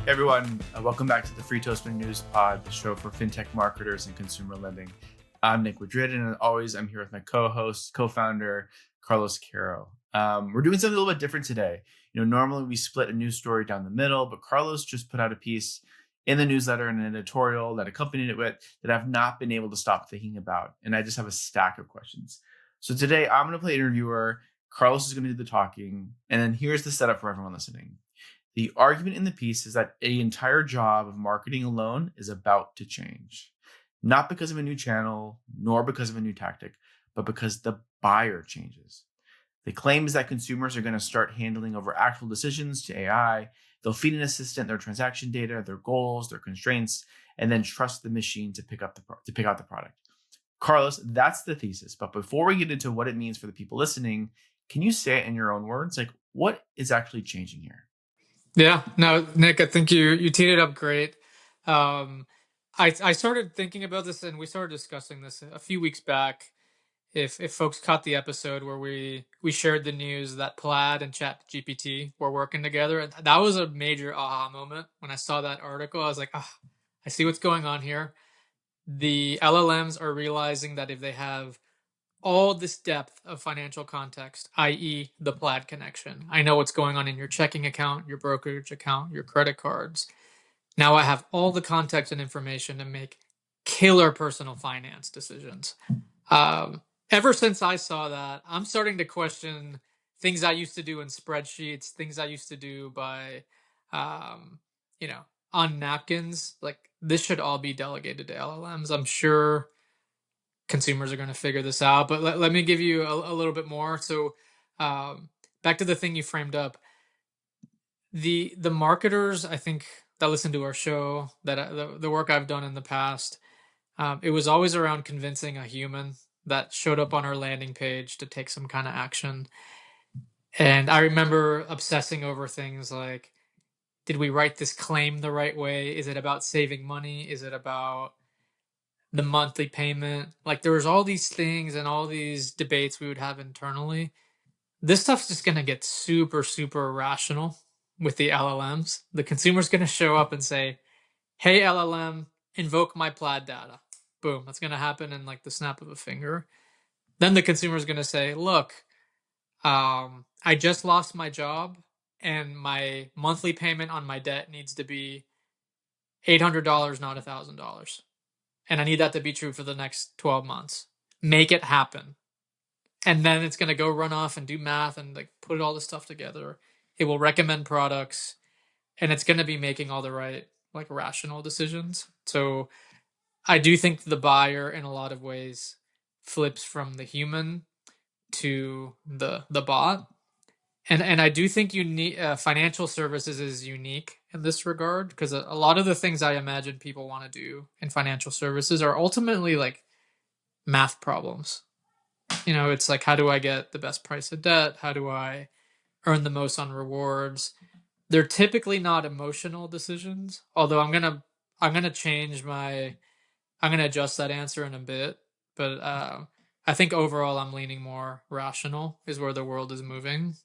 Everyone, welcome back to the Free Toastman News Pod, the show for fintech marketers and consumer lending. I'm Nick Madrid, and as always, I'm here with my co-host, co-founder, Carlos Caro. We're doing something a little bit different today. Normally we split a news story down the middle, but Carlos just put out a piece in the newsletter and an editorial that accompanied it with that I've not been able to stop thinking about, and I just have a stack of questions. So today, I'm going to play interviewer. Carlos is going to do the talking, and then here's the setup for everyone listening. The argument in the piece is that the entire job of marketing alone is about to change, not because of a new channel, nor because of a new tactic, but because the buyer changes. The claim is that consumers are going to start handling over actual decisions to AI. They'll feed an assistant their transaction data, their goals, their constraints, and then trust the machine to pick out the product. Carlos, that's the thesis. But before we get into what it means for the people listening, can you say it in your own words? Like, what is actually changing here? Yeah, no, Nick, I think you teed it up great. I started thinking about this, and we started discussing this a few weeks back. If folks caught the episode where we shared the news that Plaid and ChatGPT were working together, and that was a major aha moment when I saw that article. I was like, I see what's going on here. The LLMs are realizing that if they have all this depth of financial context, i.e., the Plaid connection. I know what's going on in your checking account, your brokerage account, your credit cards. Now I have all the context and information to make killer personal finance decisions. Ever since I saw that, I'm starting to question things I used to do in spreadsheets, things I used to do by, um, on napkins. Like, this should all be delegated to LLMs. I'm sure consumers are going to figure this out, but let me give you a little bit more. So back to the thing you framed up, the marketers, I think, that listen to our show, that the work I've done in the past, it was always around convincing a human that showed up on our landing page to take some kind of action. And I remember obsessing over things like, did we write this claim the right way? Is it about saving money? Is it about the monthly payment? Like, there was all these things and all these debates we would have internally. This stuff's just going to get super, super rational with the LLMs. The consumer's going to show up and say, hey, LLM, invoke my Plaid data. Boom. That's going to happen in like the snap of a finger. Then the consumer's going to say, look, I just lost my job and my monthly payment on my debt needs to be $800, not $1,000. And I need that to be true for the next 12 months. Make it happen. And then it's going to go run off and do math and like put all this stuff together. It will recommend products, and it's going to be making all the right, like, rational decisions. So I do think the buyer in a lot of ways flips from the human to the bot. And I do think financial services is unique in this regard, because a lot of the things I imagine people want to do in financial services are ultimately like math problems. It's like, how do I get the best price of debt? How do I earn the most on rewards? They're typically not emotional decisions, although I'm gonna adjust that answer in a bit. But I think overall I'm leaning more rational is where the world is moving.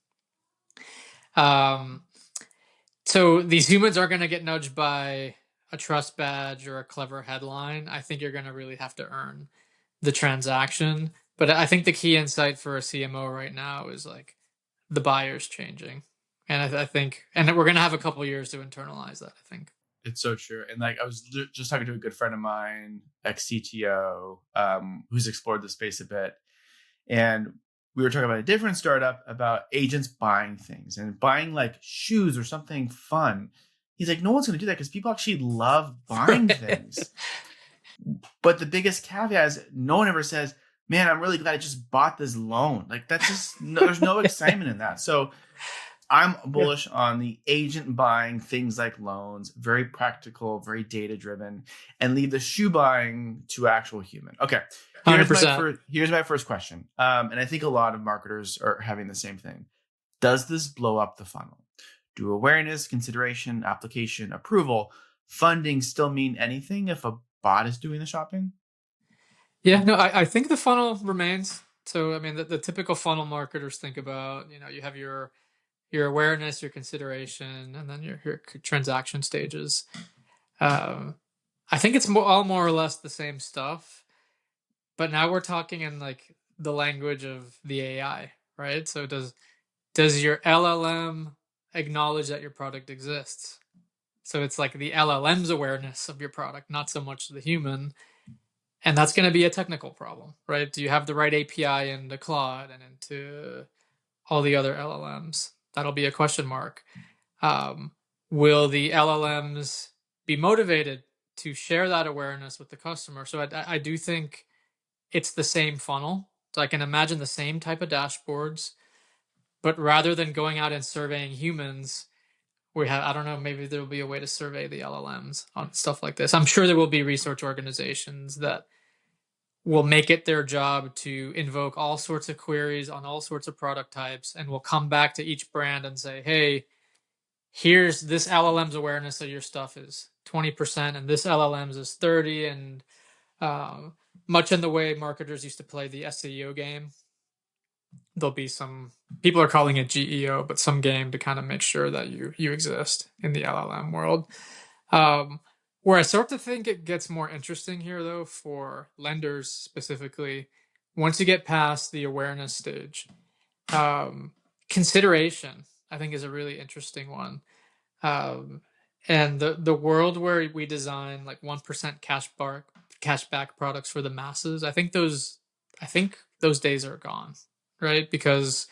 So these humans are going to get nudged by a trust badge or a clever headline. I think you're going to really have to earn the transaction. But I think the key insight for a CMO right now is like the buyer's changing. And I think, and we're going to have a couple years to internalize that, I think. It's so true. And like, I was just talking to a good friend of mine, ex-CTO, who's explored the space a bit. And we were talking about a different startup about agents buying things and buying like shoes or something fun. He's like, no one's going to do that because people actually love buying things. But the biggest caveat is no one ever says, man, I'm really glad I just bought this loan. Like, that's just, there's no excitement in that. So I'm bullish on the agent buying things like loans, very practical, very data driven, and leave the shoe buying to actual human. Okay. Here's my first question. And I think a lot of marketers are having the same thing. Does this blow up the funnel? Do awareness, consideration, application, approval, funding still mean anything if a bot is doing the shopping? Yeah, no, I think the funnel remains. So, I mean, the typical funnel marketers think about, you have your your awareness, your consideration, and then your transaction stages. Um, I think it's all more or less the same stuff, but now we're talking in like the language of the AI, right? So does your LLM acknowledge that your product exists? So it's like the LLM's awareness of your product, not so much the human. And that's going to be a technical problem, right? Do you have the right API into Claude and into all the other LLMs? That'll be a question mark. Um, will the LLMs be motivated to share that awareness with the customer? So I do think it's the same funnel. So I can imagine the same type of dashboards, but rather than going out and surveying humans, we have, I don't know, maybe there will be a way to survey the LLMs on stuff like this. I'm sure there will be research organizations that will make it their job to invoke all sorts of queries on all sorts of product types, and will come back to each brand and say, hey, here's this LLM's awareness of your stuff is 20% and this LLM's is 30, and much in the way marketers used to play the SEO game. There'll be some people are calling it GEO, but some game to kind of make sure that you exist in the LLM world. Where I start to think it gets more interesting here, though, for lenders specifically, once you get past the awareness stage, consideration I think is a really interesting one. Um, and the world where we design like 1% cashback products for the masses, I think those days are gone, right? Because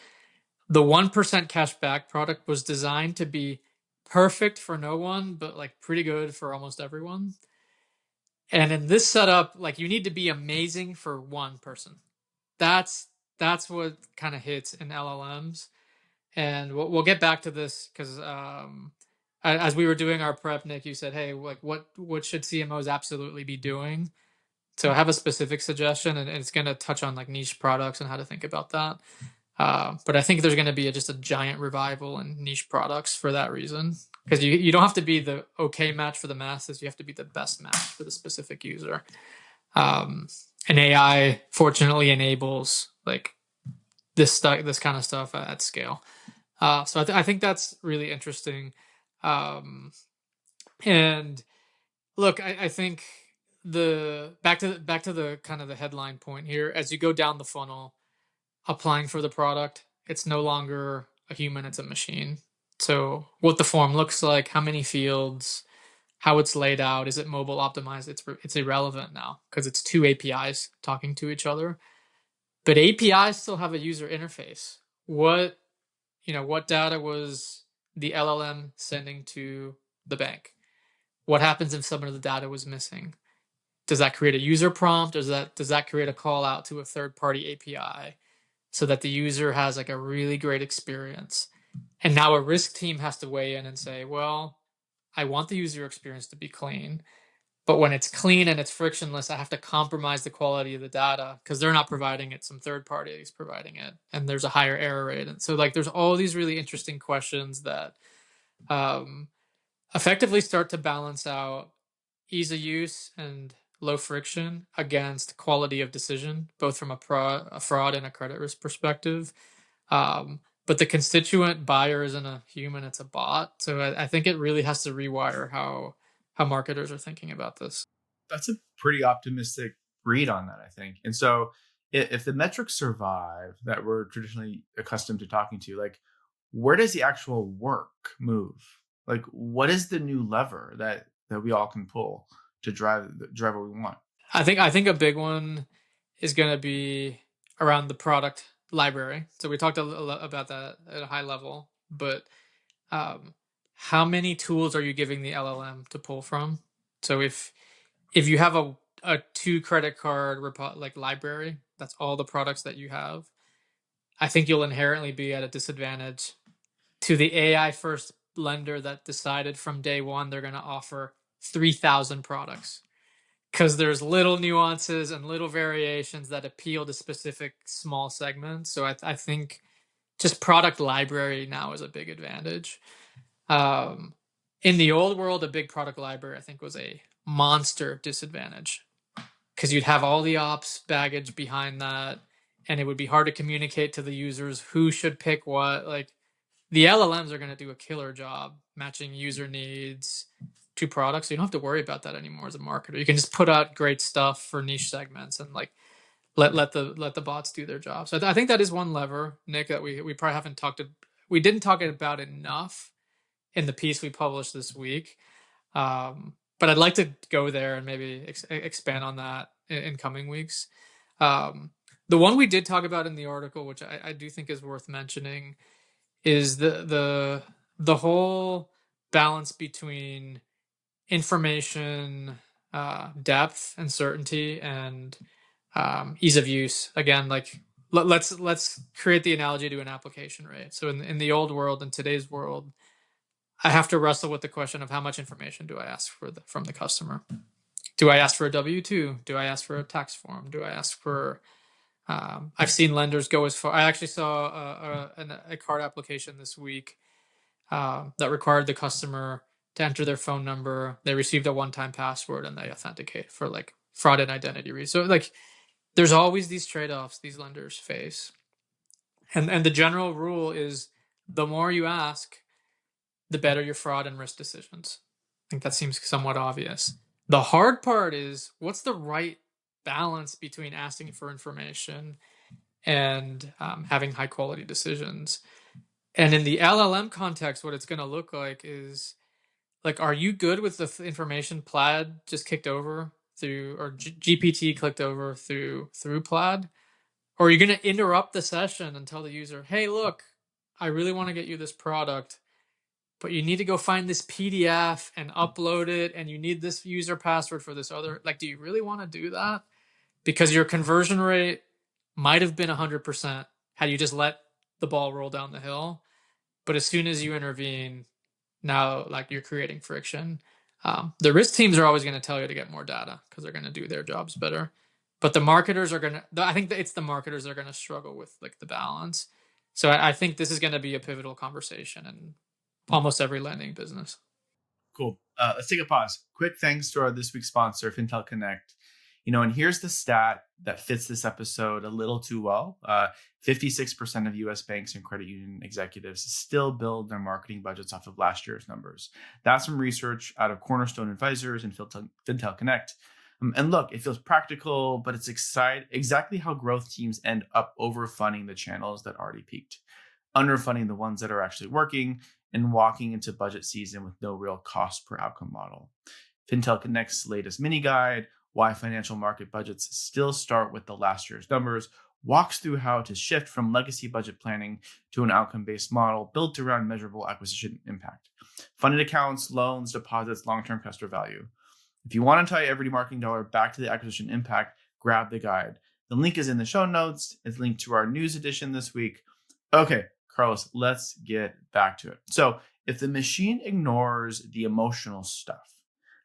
the 1% cashback product was designed to be perfect for no one, but like pretty good for almost everyone. And in this setup, like you need to be amazing for one person. That's what kind of hits in LLMs. And we'll get back to this because as we were doing our prep, Nick, you said, "Hey, like what should CMOs absolutely be doing?" So I have a specific suggestion, and it's going to touch on like niche products and how to think about that. But I think there's going to be just a giant revival in niche products for that reason, because you don't have to be the okay match for the masses; you have to be the best match for the specific user. And AI fortunately enables like this kind of stuff at scale. So I think that's really interesting. And look, I think the back to the kind of the headline point here. As you go down the funnel, applying for the product, it's no longer a human; it's a machine. So what the form looks like, how many fields, how it's laid out, is it mobile optimized? It's irrelevant now because it's two APIs talking to each other. But APIs still have a user interface. What data was the LLM sending to the bank? What happens if some of the data was missing? Does that create a user prompt? Or does that create a call out to a third-party API so that the user has like a really great experience? And now a risk team has to weigh in and say, well, I want the user experience to be clean, but when it's clean and it's frictionless, I have to compromise the quality of the data because they're not providing it, some third party is providing it, and there's a higher error rate. And so like there's all these really interesting questions that um, effectively start to balance out ease of use and low friction against quality of decision, both from a fraud and a credit risk perspective. But the constituent buyer isn't a human; it's a bot. So I think it really has to rewire how marketers are thinking about this. That's a pretty optimistic read on that, I think. And so if the metrics survive that we're traditionally accustomed to talking to, like where does the actual work move? Like what is the new lever that we all can pull to drive what we want? I think a big one is going to be around the product library. So we talked a little about that at a high level, but um, how many tools are you giving the LLM to pull from? So if you have a two credit card like library, that's all the products that you have. I think you'll inherently be at a disadvantage to the AI first lender that decided from day one they're going to offer 3,000 products, because there's little nuances and little variations that appeal to specific small segments. So I think just product library now is a big advantage. Um, in the old world, a big product library I think was a monster disadvantage because you'd have all the ops baggage behind that, and it would be hard to communicate to the users who should pick what. Like the LLMs are going to do a killer job matching user needs to products. So you don't have to worry about that anymore as a marketer. You can just put out great stuff for niche segments and like let the bots do their job. So I think that is one lever, Nick, that we probably haven't we didn't talk about enough in the piece we published this week. But I'd like to go there and maybe expand on that in coming weeks. Um, the one we did talk about in the article, which I do think is worth mentioning, is the whole balance between information depth and certainty and ease of use. Again, like let's create the analogy to an application, right? So in the old world, in today's world, I have to wrestle with the question of how much information do I ask from the customer? Do I ask for a W-2? Do I ask for a tax form? Do I ask for I've seen lenders go as far. I actually saw a card application this week that required the customer to enter their phone number. They received a one-time password and they authenticate for like fraud and identity reasons. So like, there's always these trade-offs these lenders face, and the general rule is the more you ask, the better your fraud and risk decisions. I think that seems somewhat obvious. The hard part is what's the right balance between asking for information and having high quality decisions. And in the LLM context, what it's going to look like is like, are you good with the information Plaid just kicked over through, or GPT clicked over through Plaid? Or are you going to interrupt the session and tell the user, hey, look, I really want to get you this product, but you need to go find this PDF and upload it, and you need this user password for this other. Like, do you really want to do that? Because your conversion rate might have been 100% had you just let the ball roll down the hill. But as soon as you intervene, now like you're creating friction. The risk teams are always going to tell you to get more data because they're going to do their jobs better. But the marketers are going to, I think that it's the marketers that are going to struggle with like the balance. So I think this is going to be a pivotal conversation in almost every lending business. Cool. Let's take a pause. Quick thanks to our this week's sponsor, Fintel Connect. And here's the stat that fits this episode a little too well. 56% of US banks and credit union executives still build their marketing budgets off of last year's numbers. That's from research out of Cornerstone Advisors and Fintel Connect. And look, it feels practical, but it's exactly how growth teams end up overfunding the channels that already peaked, underfunding the ones that are actually working, and walking into budget season with no real cost per outcome model. Fintel Connect's latest mini guide, Why Financial Market Budgets Still Start with the Last Year's Numbers, walks through how to shift from legacy budget planning to an outcome-based model built around measurable acquisition impact. Funded accounts, loans, deposits, long-term customer value. If you want to tie every marketing dollar back to the acquisition impact, grab the guide. The link is in the show notes. It's linked to our news edition this week. Okay, Carlos, let's get back to it. So if the machine ignores the emotional stuff,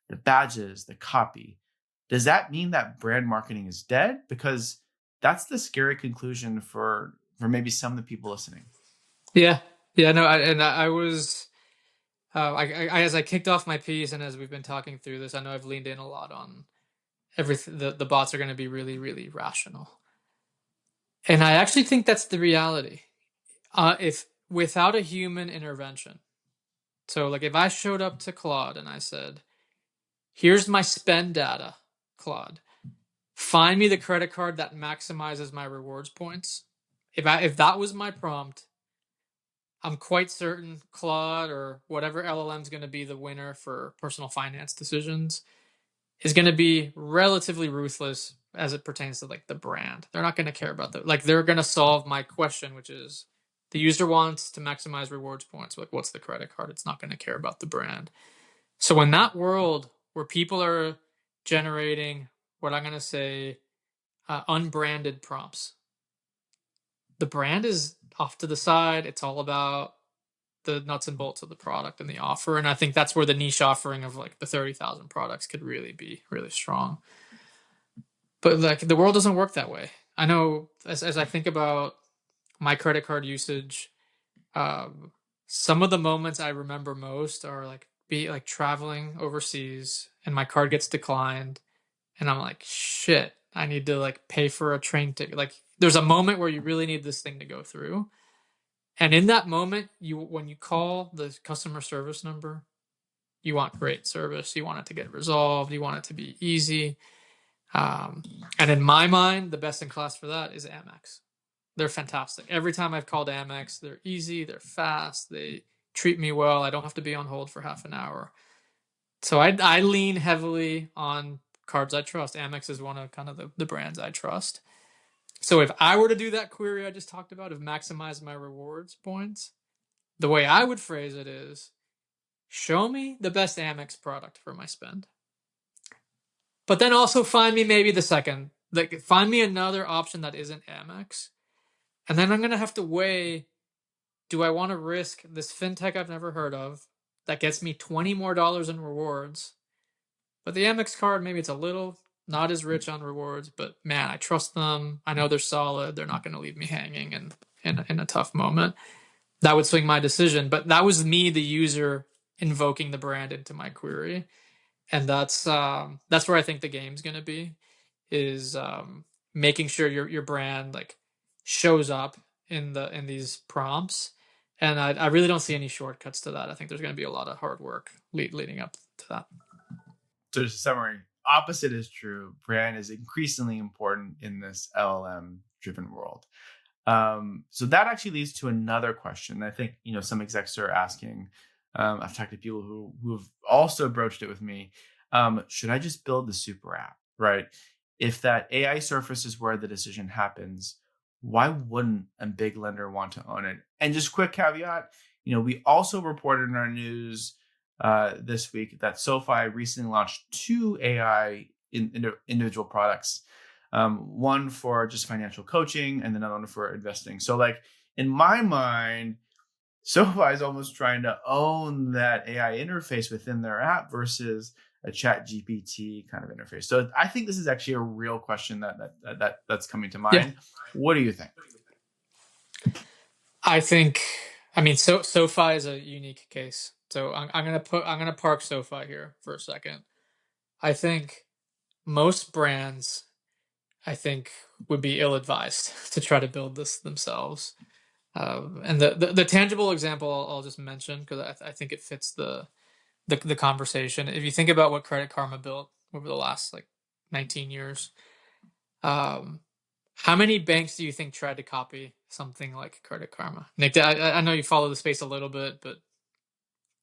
the badges, the copy, does that mean that brand marketing is dead? Because that's the scary conclusion for maybe some of the people listening. Yeah. No, I was, as I kicked off my piece and as we've been talking through this, I know I've leaned in a lot on everything. The bots are going to be really, really rational. And I actually think that's the reality. If without a human intervention, so like if I showed up to Claude and I said, here's my spend data, Claude, find me the credit card that maximizes my rewards points. If that was my prompt, I'm quite certain Claude or whatever LLM is going to be the winner for personal finance decisions is going to be relatively ruthless as it pertains to like the brand. They're not going to care about that. Like they're going to solve my question, which is the user wants to maximize rewards points. Like what's the credit card? It's not going to care about the brand. So in that world where people are generating what I'm going to say unbranded prompts, the brand is off to the side. It's all about the nuts and bolts of the product and the offer. And I think that's where the niche offering of like the 30,000 products could really be really strong. But like the world doesn't work that way. I know as I think about my credit card usage, some of the moments I remember most are like traveling overseas and my card gets declined and I'm like, shit, I need to like pay for a train ticket. Like there's a moment where you really need this thing to go through. And in that moment, when you call the customer service number, you want great service. You want it to get resolved. You want it to be easy. And in my mind, the best in class for that is Amex. They're fantastic. Every time I've called Amex, they're easy, they're fast, they treat me well. I don't have to be on hold for half an hour. So I lean heavily on cards I trust. Amex is one of kind of the brands I trust. So if I were to do that query I just talked about of maximize my rewards points, the way I would phrase it is show me the best Amex product for my spend. But then also find me maybe the second. Like find me another option that isn't Amex. And then I'm going to have to weigh, do I want to risk this fintech I've never heard of that gets me $20 more in rewards? But the Amex card, maybe it's a little not as rich on rewards, but man, I trust them. I know they're solid. They're not going to leave me hanging in a tough moment. That would swing my decision. But that was me, the user, invoking the brand into my query. And that's where I think the game's going to be, is making sure your brand like shows up in these prompts. And I really don't see any shortcuts to that. I think there's going to be a lot of hard work leading up to that. So just a summary, opposite is true. Brand is increasingly important in this LLM driven world. So that actually leads to another question. I think, some execs are asking, I've talked to people who've also broached it with me. Should I just build the super app, right? If that AI surface is where the decision happens, why wouldn't a big lender want to own it? And just quick caveat, we also reported in our news this week that SoFi recently launched 2 AI individual products. One for just financial coaching and another one for investing. So like in my mind, SoFi is almost trying to own that AI interface within their app versus a chat GPT kind of interface. So I think this is actually a real question that's coming to mind. Yeah. What do you think? I mean, SoFi is a unique case. So I'm gonna park SoFi here for a second. I think most brands, would be ill-advised to try to build this themselves. And the tangible example I'll just mention, because I think it fits the conversation. If you think about what Credit Karma built over the last 19 years, how many banks do you think tried to copy something like Credit Karma? Nick, I know you follow the space a little bit, but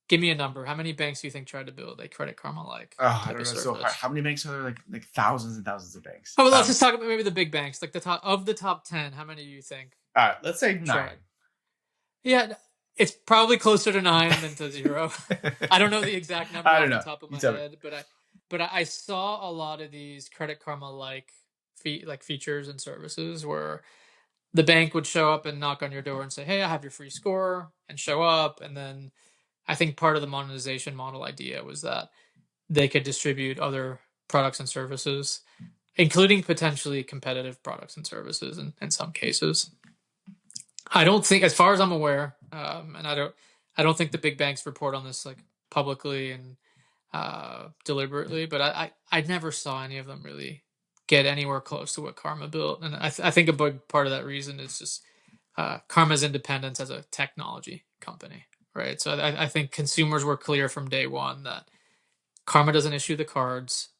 give me a number. How many banks do you think tried to build a Credit Karma like? I don't know. So how many banks are there? Like thousands and thousands of banks. Oh, well, let's just talk about maybe the big banks, like the top 10. How many do you think? Let's say 9. Yeah, it's probably closer to 9 than to 0. I don't know the exact number off the top of my head, but I saw a lot of these Credit Karma features and services where the bank would show up and knock on your door and say, "Hey, I have your free score," and show up. And then I think part of the monetization model idea was that they could distribute other products and services, including potentially competitive products and services in some cases. I don't think, as far as I'm aware, and I don't think the big banks report on this publicly and deliberately, but I never saw any of them really get anywhere close to what Karma built. And I think a big part of that reason is just Karma's independence as a technology company, right? So I think consumers were clear from day one that Karma doesn't issue the cards.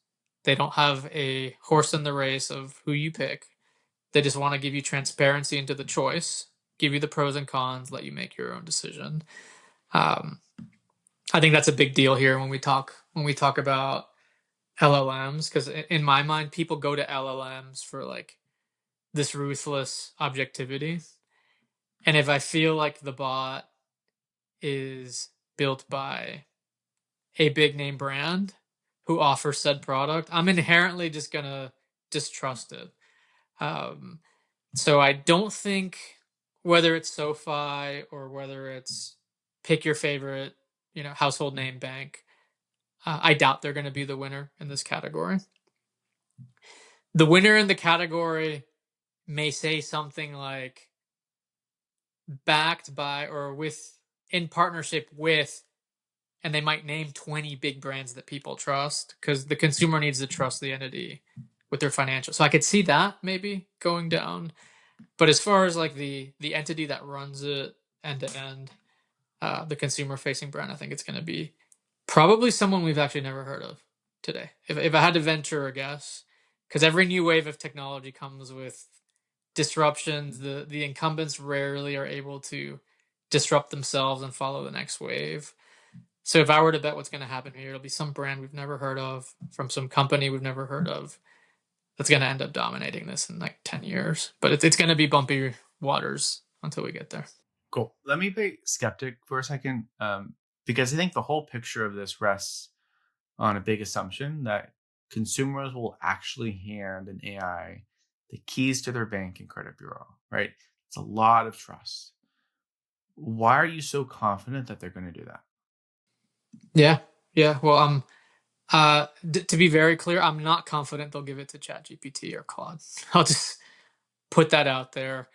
They don't have a horse in the race of who you pick. They just want to give you transparency into the choice, give you the pros and cons, let you make your own decision. I think that's a big deal here when we talk about LLMs, because in my mind, people go to LLMs for this ruthless objectivity. And if I feel like the bot is built by a big name brand who offers said product, I'm inherently just gonna distrust it. So I don't think, whether it's SoFi or whether it's pick your favorite, household name bank, I doubt they're going to be the winner in this category. The winner in the category may say something like backed by or in partnership with, and they might name 20 big brands that people trust, because the consumer needs to trust the entity with their financial. So I could see that maybe going down. But as far as the entity that runs it end to end, the consumer facing brand, I think it's going to be probably someone we've actually never heard of today. If I had to venture a guess, because every new wave of technology comes with disruptions. The incumbents rarely are able to disrupt themselves and follow the next wave. So if I were to bet what's going to happen here, it'll be some brand we've never heard of from some company we've never heard of that's going to end up dominating this in like 10 years. But it's going to be bumpy waters until we get there. Cool. Let me be skeptic for a second, because I think the whole picture of this rests on a big assumption that consumers will actually hand an AI the keys to their bank and credit bureau, right? It's a lot of trust. Why are you so confident that they're going to do that? Yeah. Yeah. Well, to be very clear, I'm not confident they'll give it to ChatGPT or Claude. I'll just put that out there.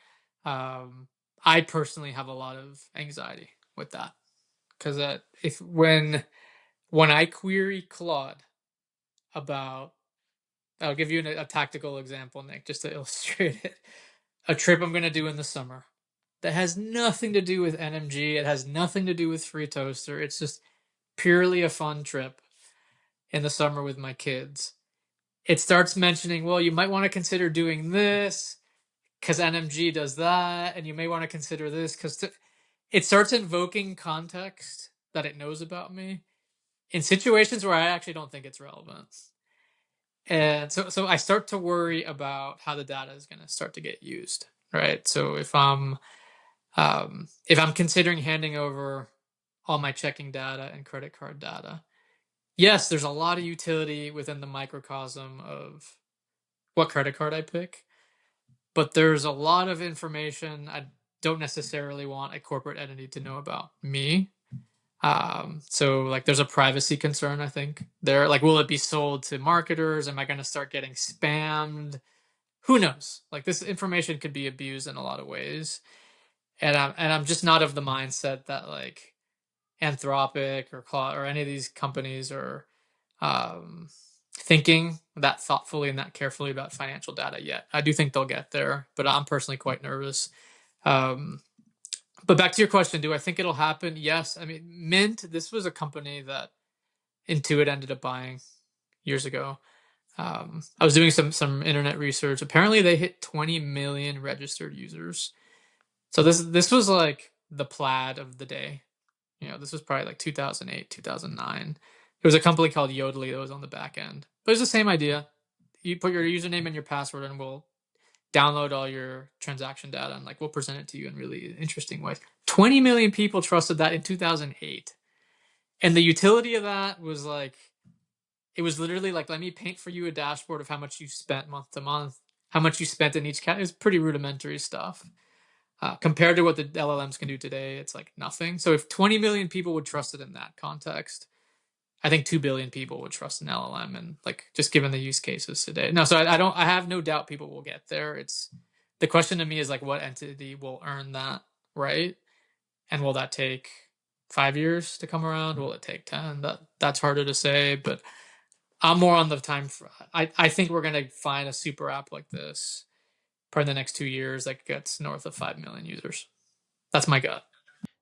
I personally have a lot of anxiety with that because if when I query Claude about, I'll give you a tactical example, Nick, just to illustrate it. A trip I'm going to do in the summer that has nothing to do with NMG. It has nothing to do with Free Toaster. It's just purely a fun trip in the summer with my kids. It starts mentioning, well, you might want to consider doing this because NMG does that, and you may want to consider this because it starts invoking context that it knows about me in situations where I actually don't think it's relevant. And so I start to worry about how the data is going to start to get used, right? So if I'm considering handing over all my checking data and credit card data, yes, there's a lot of utility within the microcosm of what credit card I pick, but there's a lot of information I don't necessarily want a corporate entity to know about me. So like there's a privacy concern, I think. There, like, will it be sold to marketers? Am I going to start getting spammed? Who knows? Like, this information could be abused in a lot of ways. And I'm just not of the mindset that like Anthropic or Claude or any of these companies are um, thinking that thoughtfully and that carefully about financial data yet. I do think they'll get there, but I'm personally quite nervous. Um, but back to your question, do I think it'll happen? Yes. I mean, Mint, this was a company that Intuit ended up buying years ago. I was doing some internet research. Apparently, they hit 20 million registered users. So this was like the Plaid of the day. You know, this was probably like 2008, 2009. There was a company called Yodely that was on the back end. But it's the same idea. You put your username and your password, and we'll download all your transaction data, and like we'll present it to you in really interesting ways. 20 million people trusted that in 2008. And the utility of that was like, it was literally like, let me paint for you a dashboard of how much you spent month to month, how much you spent in each category. It was pretty rudimentary stuff. Compared to what the LLMs can do today, it's like nothing. So if 20 million people would trust it in that context, I think 2 billion people would trust an LLM, and like just given the use cases today. No, so I have no doubt people will get there. It's the question to me is like, what entity will earn that right? And will that take 5 years to come around? Will it take 10? That's harder to say, but I'm more on the time. I think we're going to find a super app like this probably in the next 2 years that gets north of 5 million users. That's my gut.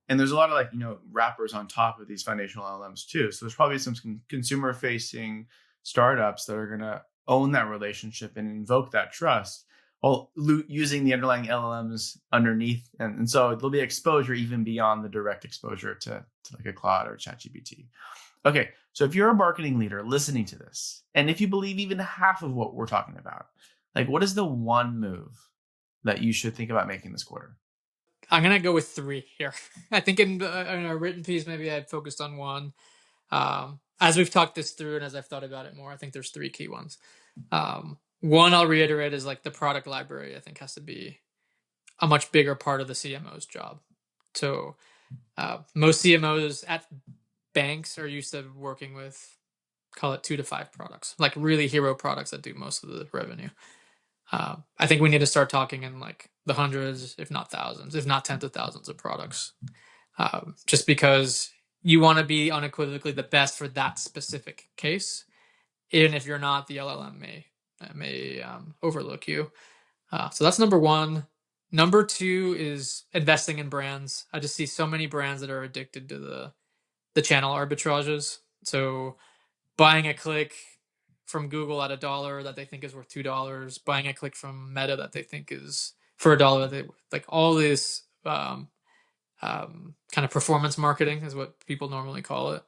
And there's a lot of wrappers on top of these foundational LLMs too. So there's probably some consumer facing startups that are going to own that relationship and invoke that trust while using the underlying LLMs underneath. And so there'll be exposure even beyond the direct exposure to like a Claude or ChatGPT. Okay, so if you're a marketing leader listening to this, and if you believe even half of what we're talking about, like what is the one move that you should think about making this quarter? I'm gonna go with three here. I think in a written piece, maybe I focused on one. As we've talked this through, and as I've thought about it more, I think there's three key ones. One I'll reiterate is like the product library. I think has to be a much bigger part of the CMO's job. So most CMOs at banks are used to working with, call it 2 to 5 products, like really hero products that do most of the revenue. I think we need to start talking in like the hundreds, if not thousands, if not tens of thousands of products, just because you want to be unequivocally the best for that specific case. Even if you're not, the LLM may overlook you. So that's number one. Number two is investing in brands. I just see so many brands that are addicted to the channel arbitrages. So buying a click from Google at $1 that they think is worth $2, buying a click from Meta that they think is for $1. They like all this kind of performance marketing is what people normally call it.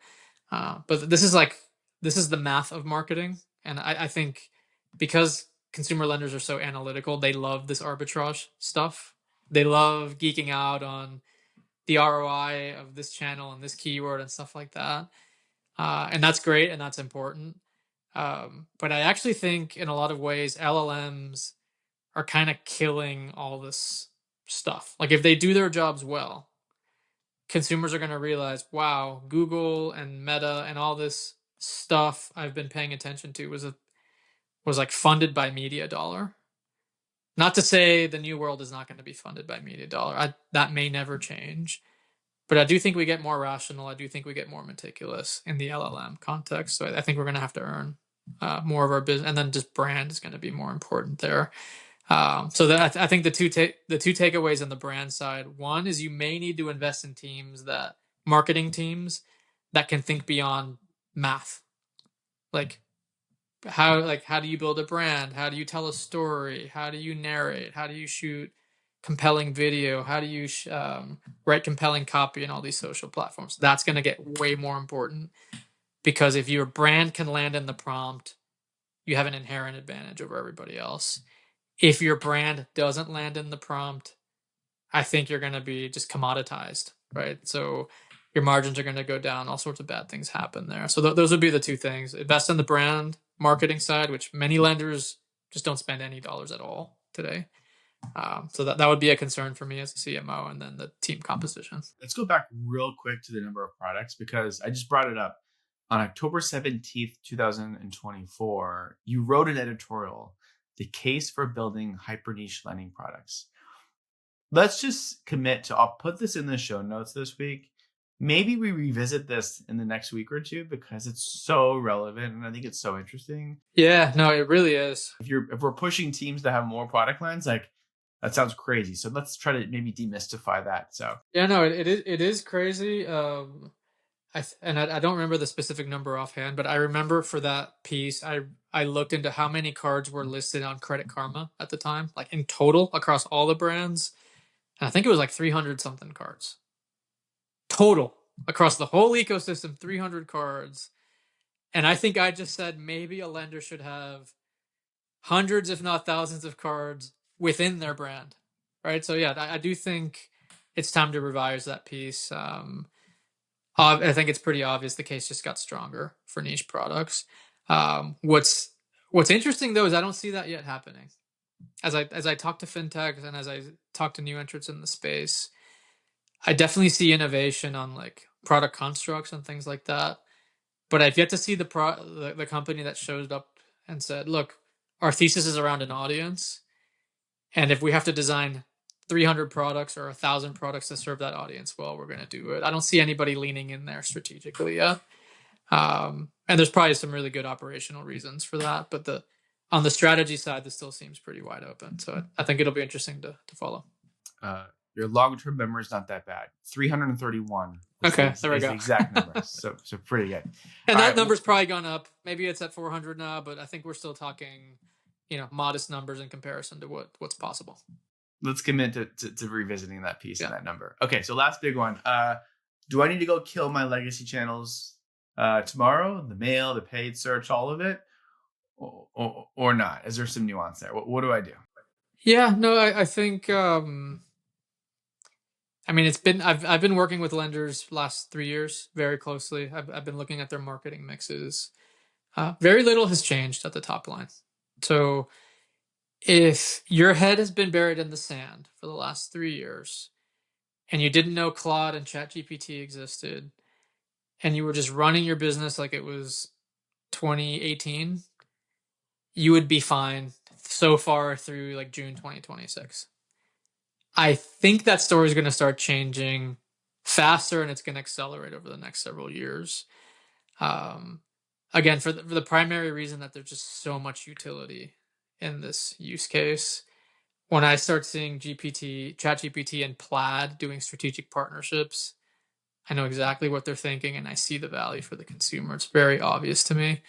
But this is the math of marketing, and I think because consumer lenders are so analytical, they love this arbitrage stuff. They love geeking out on the ROI of this channel and this keyword and stuff like that, and that's great and that's important. But I actually think in a lot of ways LLMs are kind of killing all this stuff. Like if they do their jobs well, consumers are going to realize, wow, Google and Meta and all this stuff I've been paying attention to was like funded by media dollar. Not to say the new world is not going to be funded by media dollar. That may never change. But I do think we get more rational. I do think we get more meticulous in the LLM context. So I think we're going to have to earn more of our business, and then just brand is going to be more important there. So that I think the two takeaways on the brand side. One is you may need to invest in marketing teams that can think beyond math. Like how do you build a brand? How do you tell a story? How do you narrate? How do you shoot compelling video? How do you write compelling copy in all these social platforms? That's going to get way more important, because if your brand can land in the prompt, you have an inherent advantage over everybody else. If your brand doesn't land in the prompt, I think you're going to be just commoditized, right? So your margins are going to go down. All sorts of bad things happen there. So those would be the two things. Invest in the brand marketing side, which many lenders just don't spend any dollars at all today. So that would be a concern for me as a CMO, and then the team composition. Let's go back real quick to the number of products, because I just brought it up. On October 17th, 2024, you wrote an editorial, The Case for Building Hyper Niche Lending Products. Let's just commit to, I'll put this in the show notes this week. Maybe we revisit this in the next week or two, because it's so relevant and I think it's so interesting. Yeah, no, it really is. If we're pushing teams to have more product lines, like that sounds crazy. So let's try to maybe demystify that. So yeah, no, it is crazy. I don't remember the specific number offhand, but I remember for that piece, I looked into how many cards were listed on Credit Karma at the time, like in total across all the brands. And I think it was like 300 something cards. Total across the whole ecosystem, 300 cards. And I think I just said maybe a lender should have hundreds, if not thousands, of cards within their brand, right? So yeah, I do think it's time to revise that piece. I think it's pretty obvious the case just got stronger for niche products. What's interesting though is I don't see that yet happening. As I talk to fintechs and as I talk to new entrants in the space, I definitely see innovation on like product constructs and things like that. But I've yet to see the company that showed up and said, "Look, our thesis is around an audience, and if we have to design 300 products or 1,000 products to serve that audience well, we're going to do it." I don't see anybody leaning in there strategically yet. And there's probably some really good operational reasons for that, but on the strategy side, this still seems pretty wide open. So I think it'll be interesting to follow. Your long-term memory is not that bad. 331. Okay, there we go. The exact number. so pretty good. And that number's probably gone up. Maybe it's at 400 now, but I think we're still talking, modest numbers in comparison to what's possible. Let's commit to revisiting that piece and that number. Okay, so last big one. Do I need to go kill my legacy channels tomorrow? The mail, the paid search, all of it? Or not? Is there some nuance there? What do I do? Yeah, no, I think I've been working with lenders last 3 years very closely. I've been looking at their marketing mixes. Very little has changed at the top line. So if your head has been buried in the sand for the last 3 years and you didn't know Claude and ChatGPT existed and you were just running your business like it was 2018, you would be fine so far through like June 2026. I think that story is going to start changing faster, and it's going to accelerate over the next several years. Again, for the primary reason that there's just so much utility in this use case. when I start seeing ChatGPT and Plaid doing strategic partnerships, I know exactly what they're thinking and I see the value for the consumer. It's very obvious to me.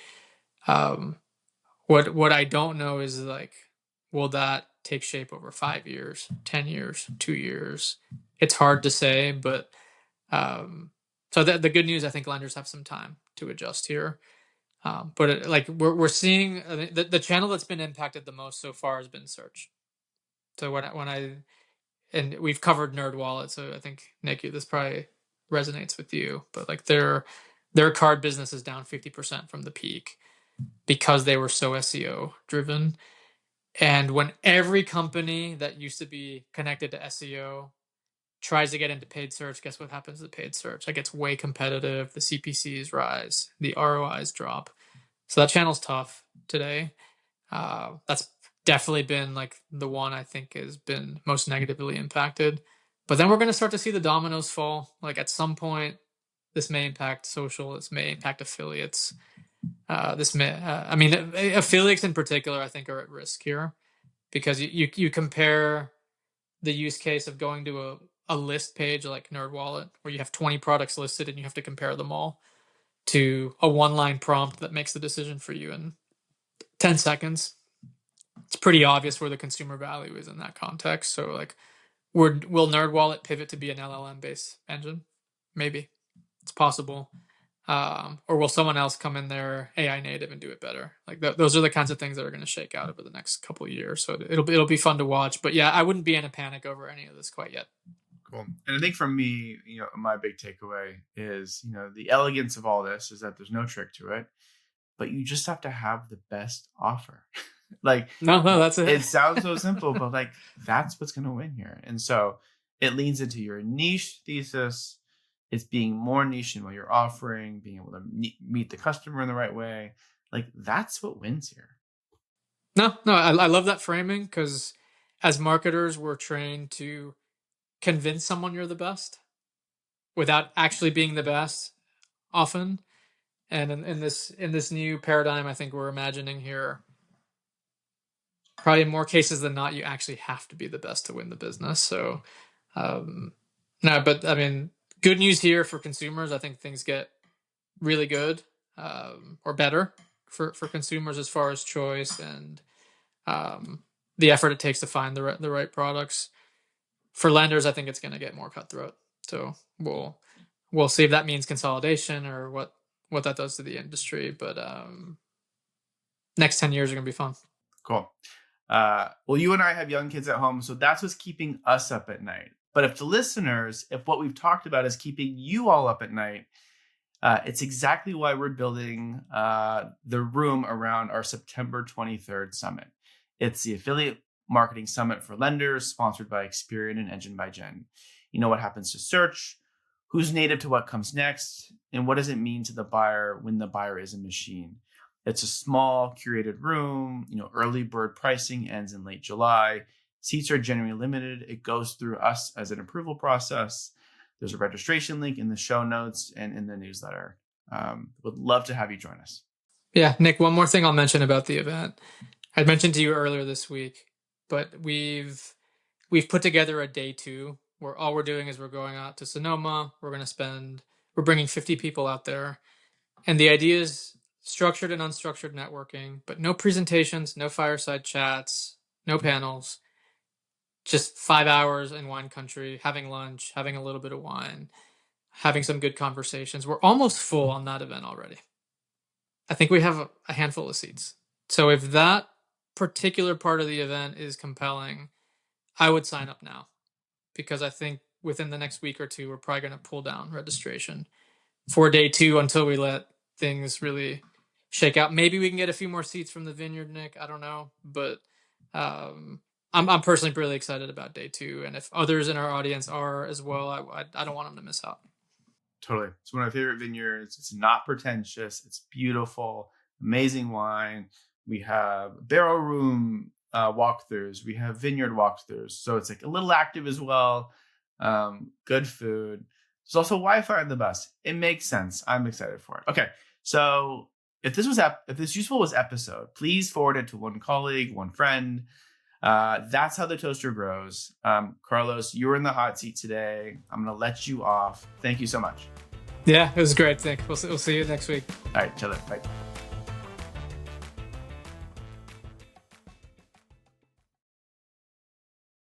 Um, what I don't know is like, will that take shape over 5 years, 10 years, 2 years? It's hard to say, but so the good news, I think lenders have some time to adjust here. But like we're seeing the channel that's been impacted the most so far has been search. So when I and we've covered NerdWallet, so I think Nick, this probably resonates with you. But like their card business is down 50% from the peak because they were so SEO driven. And when every company that used to be connected to SEO tries to get into paid search, guess what happens to paid search? It gets way competitive. The CPCs rise, the ROIs drop. So that channel's tough today. That's definitely been like the one I think has been most negatively impacted. But then we're going to start to see the dominoes fall. Like at some point, this may impact social. This may impact affiliates. This may, I mean, affiliates in particular, I think are at risk here because you compare the use case of going to a list page like NerdWallet where you have 20 products listed and you have to compare them all to a one-line prompt that makes the decision for you in 10 seconds. It's pretty obvious where the consumer value is in that context. So like, will NerdWallet pivot to be an LLM-based engine? Maybe it's possible. Or will someone else come in there AI native and do it better? Like those are the kinds of things that are going to shake out over the next couple of years. So it'll be fun to watch. But yeah, I wouldn't be in a panic over any of this quite yet. Cool. And I think for me, my big takeaway is, the elegance of all this is that there's no trick to it, but you just have to have the best offer. Like, No, that's it. it sounds so simple, but like that's what's going to win here. And so it leans into your niche thesis. It's being more niche in what you're offering, being able to meet the customer in the right way. Like that's what wins here. No, I love that framing because as marketers, we're trained to convince someone you're the best without actually being the best often. And in this new paradigm, I think we're imagining here, probably in more cases than not, you actually have to be the best to win the business. So, no, but I mean, good news here for consumers. I think things get really good or better for consumers as far as choice and the effort it takes to find the right products. For lenders, I think it's going to get more cutthroat. So we'll see if that means consolidation or what that does to the industry. But next 10 years are going to be fun. Cool. Well, you and I have young kids at home, so that's what's keeping us up at night. But if what we've talked about is keeping you all up at night, it's exactly why we're building the room around our September 23rd summit. It's the Affiliate Marketing Summit for Lenders, sponsored by Experian and Engine by Gen. You know what happens to search, who's native to what comes next, and what does it mean to the buyer when the buyer is a machine. It's a small, curated room. Early bird pricing ends in late July. Seats are generally limited. It goes through us as an approval process. There's a registration link in the show notes and in the newsletter. Would love to have you join us. Yeah, Nick, one more thing I'll mention about the event. I mentioned to you earlier this week, but we've put together a day 2 where all we're doing is we're going out to Sonoma. We're bringing 50 people out there. And the idea is structured and unstructured networking, but no presentations, no fireside chats, no panels, just 5 hours in wine country, having lunch, having a little bit of wine, having some good conversations. We're almost full on that event already. I think we have a handful of seats. So if that particular part of the event is compelling, I would sign up now because I think within the next week or two, we're probably going to pull down registration for day 2 until we let things really shake out. Maybe we can get a few more seats from the Vineyard, Nick. I don't know, but I'm personally really excited about day 2, and if others in our audience are as well, I don't want them to miss out. Totally. It's one of my favorite vineyards. It's not pretentious. It's beautiful, amazing wine. We have barrel room walkthroughs. We have vineyard walkthroughs. So it's like a little active as well. Good food. There's also Wi-Fi on the bus. It makes sense. I'm excited for it. Okay. So if this useful was episode, please forward it to one colleague, one friend. That's how the toaster grows. Carlos, you were in the hot seat today. I'm going to let you off. Thank you so much. Yeah, it was great. We'll see you next week. All right, chill it. Bye.